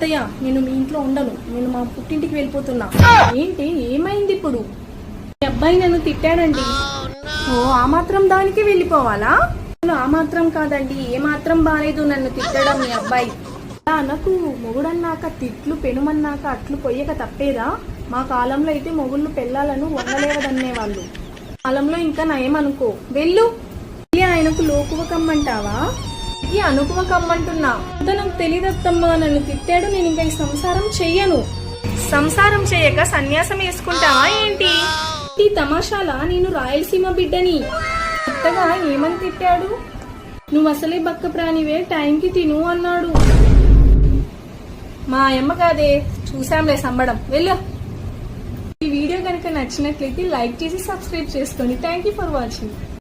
అత్తయ్య నేను మీ ఇంట్లో ఉండను, నేను మా పుట్టింటికి వెళ్ళిపోతున్నా. ఏంటి ఏమైంది ఇప్పుడు? మీ అబ్బాయి నన్ను తిట్టాడండి. ఓ ఆ మాత్రం దానికి వెళ్ళిపోవాలా? ఆ మాత్రం కాదండి, ఏ మాత్రం బాలేదు నన్ను తిట్టడం మీ అబ్బాయి. అనకు, మొగుడన్నాక తిట్లు పెనుమన్నాక అట్లు పొయ్యక తప్పేదా? మా కాలంలో అయితే మొగుళ్ళు పెళ్ళాలను వంగలేవదన్నేవాళ్ళు. కాలంలో ఇంకా నయమనుకో. వెళ్ళు. ఆయనకు లోకువ కమ్మంటావా? ఈ అనుకువ కమ్మంటున్నా. నాకు తెలియదత్తమ్మా, నన్ను తిట్టాడు, నేను ఇంకా ఈ సంసారం చెయ్యను. సంసారం చేయక సన్యాసం వేసుకుంటావా ఏంటి? ఈ తమాషాలా? నేను రాయలసీమ బిడ్డని. కొత్తగా ఏమని తిట్టాడు? నువ్వు అసలే బక్క ప్రాణివే, టైంకి తిను అన్నాడు. మా అమ్మ కాదే, చూసాంలే సంబడం. వెళ్ళు. ఈ వీడియో కనుక నచ్చినట్లయితే లైక్ చేసి సబ్స్క్రైబ్ చేసుకోండి. Thank you for watching.